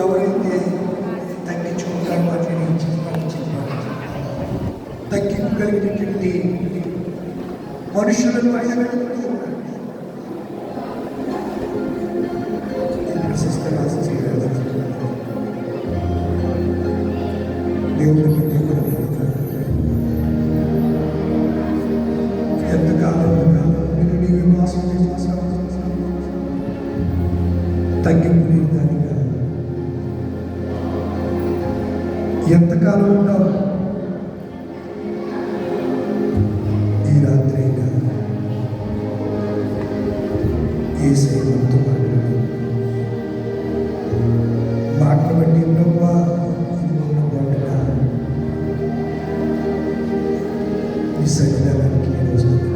ఎవరైతే తగ్గించుకుంటారో వాటిని తగ్గించగలిగినటువంటి మనుషులను ఆయన వెతుకుతూ ఉన్నాడు. ప్రశస్త రాష్ట్రీయ దేవుడు ఎంతకాలంగా మీరు నీ విశ్వాసం తగ్గింపు లేని దానిగా ఎంతకాలం ఉన్నావు? ఈ రాత్రి అయినా యేసయ్య మనతో మాటలు బట్టి ప్రభువా ఇది ఉన్న బాటుగా ఈ సన్నిధానానికి నేను వస్తున్నాను.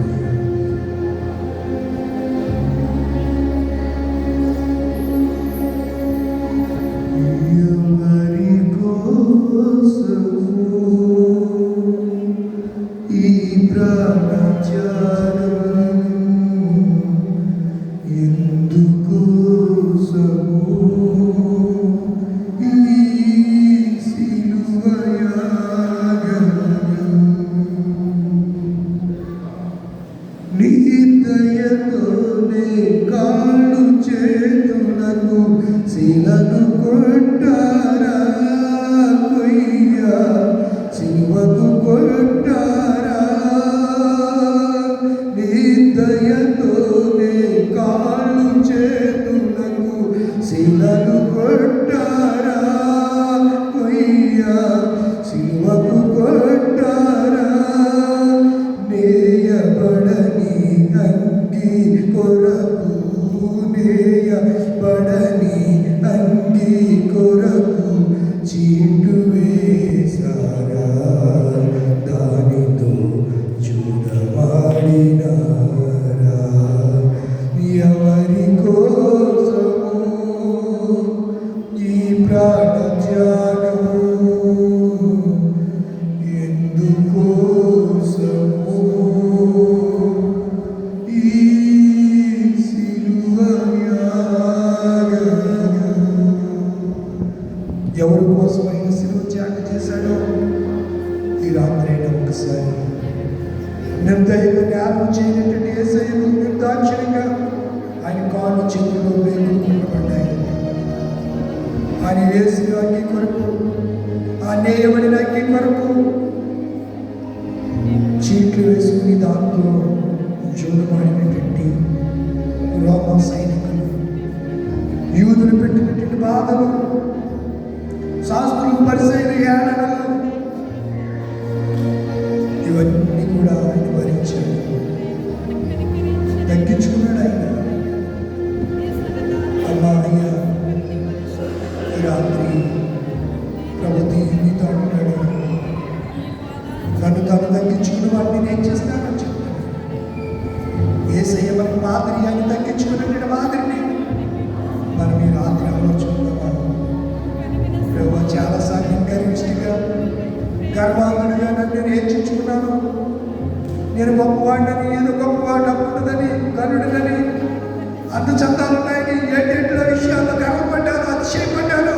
కాళ్ళు చేతులకు శిలను కొట్టారా, కొయ్యా శివకు కొట్టారా. నీ దయతోనే కాళ్ళు చేతులకు శిలను కొట్టారా, కొయ్యా శివకు కొట్టారా. నేయబడని అంగి కొరకు, నేయబడని అంగి కొరకు చీటు వేసారా, దానితో చూడవాడినారా. ఎవరి కోసము ఈ ప్రాణత్యాగము, ఎందుకోసము ఈ శిలువ యాగము. ఎవరి కోసమైనా శిలువ త్యాగం చేశాడో ఈ రాత్రి అయినా ఒకసారి నిర్దయంగా జ్ఞాపకం చేయనటువంటి యేసయ్యను నిర్దాక్షిణ్యంగా ఆయన కాళ్ళు చేతుల్లో వేడుకుంటున్నాయి. ఆయన వేసిన అగ్గి కొరకు, ఆ నేయబడిన అగ్గి కొరకు చీట్లు వేసుకుని దాంట్లో జోడుమాడినటువంటి రోమా సైనికులు, యూదులు పెట్టినటువంటి బాధలు, శాస్త్రులు పరిసైన ఏడనలు, ఇవన్నీ కూడా ఆయన భరించాడు. తగ్గించుకున్నాడు ఆయన. అమ్మా అయ్యా, ఈ రాత్రి ప్రభుత్వ నీతో అంటున్నాడు, నన్ను తాను తగ్గించుకున్న వాటిని నేను చేస్తానని చెప్తాను. యేసయ్య మన మాదిరి, ఆయన తగ్గించుకున్న మాదిరిని మనం ఈ రాత్రి ఆలోచిస్తున్నామా? ప్రభు చాలాసార్లు గర్విష్టిగా, గర్వాంగుడిగా నన్ను హెచ్చించుకున్నాను. నేను గొప్పవాడిని, ఏదో గొప్పవాడు అప్పుడుదని, కనుడినని, అంత చందాలున్నాయని, ఏటేట్ల విషయాల్లో గర్వపడ్డాను, అతిశయపడ్డాను.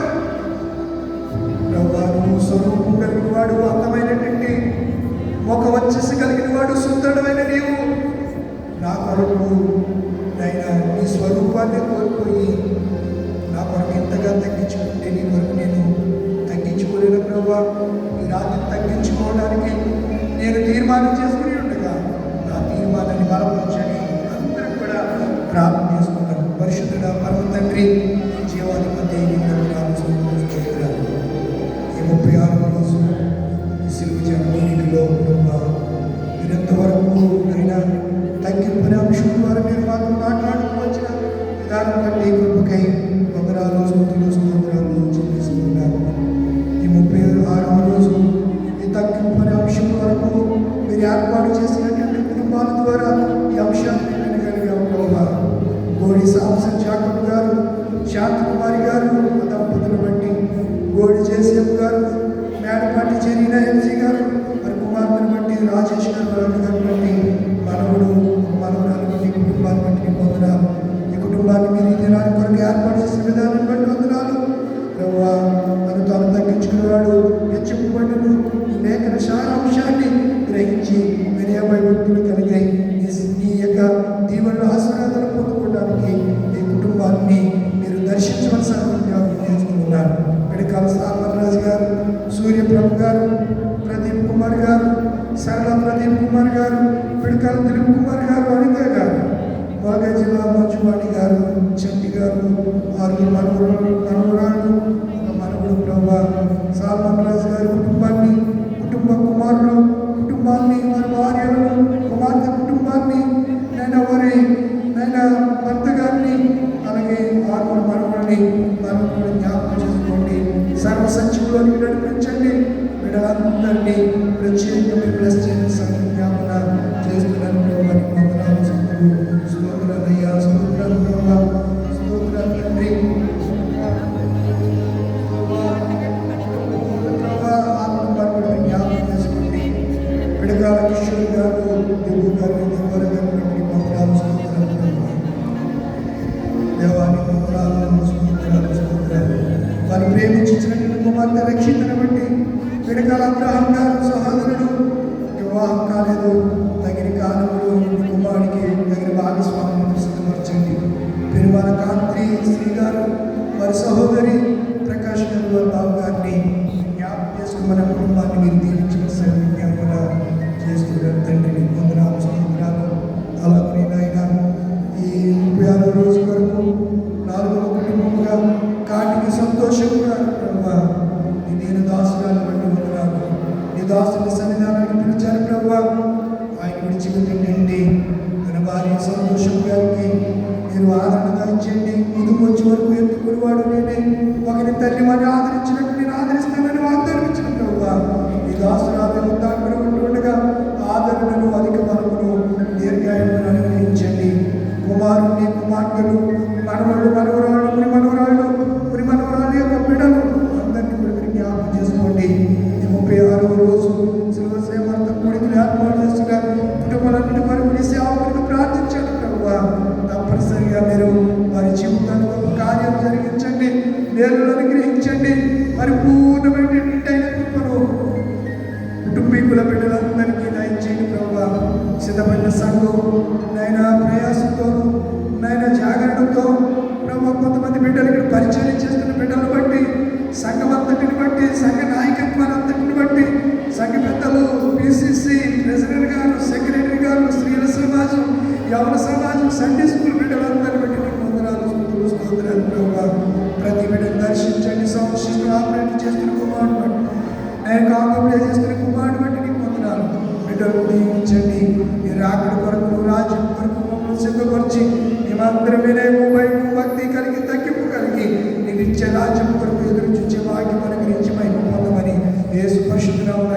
ప్రభు నువ్వు స్వరూపం కలిగిన వాడు, అందమైనటువంటి ఒక వచ్చేసి కలిగిన వాడు, సుందరమైన నీవు నా కొరకు నైనా నీ స్వరూపాన్ని కోల్పోయి నా కొరకు ఎంతగా తగ్గించుకుంటే నీ కొరకు నేను తగ్గించుకోలేను. ప్రభు ఈ రాత్రి తగ్గించుకోవడానికి నేను తీర్మానం చేసుకుని ఉండగా నా తీర్మానాన్ని బలపరచని అందరం కూడా ప్రార్థన చేసుకుంటాను. పరిశుద్ధుడ పరమ తండ్రి, జీవాధిపతి ఈ 36వ రోజు శిలువ జన్మలో మీరెంతవరకు అయినా తగ్గింపునే అంశం ద్వారా మీరు మాతో మాట్లాడుకోవచ్చిన విధానం బట్టి కృపకై వందనాలు, స్తోత్రాలు చెల్లిస్తున్నాను. ఈ 36వ రోజు ఈ తగ్గింపునే అంశం వరకు మీరు ఏర్పాటు చేసినటువంటి కుటుంబాల ద్వారా ఈ అంశాన్ని వినగలిగాం. ప్రభావ గోడి సాంసన్ జాకబ్ గారు, శాంతకుమారి గారు దంపతులు బట్టి, గోడి జేసీఎం గారు, మేడపాటి చెరీనా ఎంసీ గారు, మరి కుమార్తెను బట్టి రాజేష్ గారు, గారిని బట్టి, మనవడు మనవరాలు బట్టి, కుటుంబాన్ని బట్టి పొందనాలు. ఈ కుటుంబాన్ని మీరు ఈ దినాన్ని కొరకు ఏర్పాటు చేసిన విధానం బట్టి వందనాలు. ప్రభు కుమార్ గారు, పిడకాల దిలీప్ కుమార్ గారు, అనిత గారు, బాగా జిల్లా మంచువాణి గారు, చంటి గారు, 6 మనవరాళ్ళు, ఒక మనవడు ప్రభా, సాల్మన్ రాజు గారి కుటుంబాన్ని, కుటుంబ కుమారులు కుటుంబాన్ని, వారి భార్యలను, కుమార్తె కుటుంబాన్ని, నేను వారి నేను భర్త గారిని, అలాగే 6 మనవడిని మనవడు జ్ఞాపకం చేసుకోండి. సర్వ సచివులను నడిపించండి. బిడ్డలందరినీ ప్రత్యేకంగా ప్లస్ చేయని సంఘం జ్ఞాపన చేస్తున్నాను ప్రభావ. వందనాలు స్తోత్రాలయ్యా, స్తోత్రాలు ప్రభావ, స్తోత్రాలు తండ్రి. జ్ఞాపకం చేసుకోండి. పిడకాల కిషోర్ గారు, దిగు గారు, దిగువర గారు, వందనాలు స్తోత్రాలు ప్రభావ. దేవానికి వందనాలు, స్తోత్రాలు, స్తోత్రాలు. వారు ప్రేమించినటువంటి కుమార్తె రక్షితను బట్టి పిడకాల అబ్రహాం గారు సహోదరుడు వివాహం కాలేదు. తగిన కాలంలో కుమారుడికి తగిన భాగస్వామ్యం సిద్ధపరచండి. పెరుమాల కాంతి శ్రీ గారు, వారి సహోదరి ప్రకాష్ గారు, వారి బాబు గారిని జ్ఞాపకం చేసుకుని మన కుటుంబాన్ని మీరు దీవించవలసిన విజ్ఞాపన చేస్తున్నారు తండ్రిని. వందనాలు, స్తోత్రాలు. అలాగే నాయన ఈ 36వ రోజు వరకు 4వ కుటుంబముగా కాటికి సంతోషంగా ప్రభావ నేను దాసురాలు బట్టి వందనాలు. నీ దాసుని సన్నిధానానికి పిలిచారు ప్రభావ. ఆయన విడిచిపెట్టండి. తన భార్య సంతోషం గారికి మీరు ఆదరణగా ఇచ్చండి. ముందుకు వచ్చే వరకు ఎత్తుకునేవాడు నేనే, ఒకరి తల్లి వారిని ఆదరించినట్టు నేను ఆదరిస్తానని వాగ్దానం ఇచ్చిన ప్రభావ. ఈ దాసురాలు ఉద్దాకులు ఉంటుండగా ఆదరణను, అధిక బలమును, దీర్ఘాయువును అనుగ్రహించండి. కుమారుని, కుమార్తెలు, మనవళ్ళు, మనవరాళ్ళు, మనవరాళ్ళు యొక్క బిడ్డలు అందరినీ కూడా మీరు జ్ఞాపకం చేసుకోండి. 36వ రోజు శిలువ సేవార్థ కోడికలు ఏర్పాటు చేస్తున్న కుటుంబాలన్నిటి వరకు మీ సేవకులను ప్రార్థించండి ప్రభువా. తప్పనిసరిగా మీరు వారి జీవితాన్ని ఒక కార్యం జరిగించండి, మేలు అనుగ్రహించండి. పరిపూర్ణమైనటువంటి కృపను కుటుంబీకుల బిడ్డలందరికీ దయచేయండి ప్రభువా. సిద్ధపడిన సంఘం నైనా ప్రయాసంతోనూ నైనా జాగరణతో ప్రభు కొంతమంది బిడ్డలు ఇక్కడ పరిచయం చేస్తున్న బిడ్డలను బట్టి, సంఘం అంతటిని బట్టి, సంఘ నాయకత్వాన్ని అంతటిని బట్టి, సంఘ పెద్దలు, పిసిసి ప్రెసిడెంట్ గారు, సెక్రటరీ గారు, స్త్రీల సమాజం, యవన సమాజం, సండే స్కూల్ బిడ్డలందరినీ బట్టి మీకు వందనాలు, స్తోత్రాలు ప్రభావ. ప్రతి బిడ్డను దర్శించండి. సౌండ్ సిస్టమ్ ఆపరేట్ చేస్తున్న కుమారుడు బట్టి, నేను కాంప్లే చేస్తున్న కుమారుడు బట్టి నీకు వందనాలు. బిడ్డలు దీవించండి. మీరు అక్కడి కొరకు, రాజ్యం కొరకు మమ్మల్ని సిద్ధపరిచి మేమందరం వినయము, భయము, భక్తి కలిగి, తగ్గింపు కలిగి నేను ఇచ్చే రాజ్యం కొరకు ఎదురు చూచే భాగ్యం అనుగ్రహించి మహిమ పొందమని యేసు పరిశుద్ధ నామమున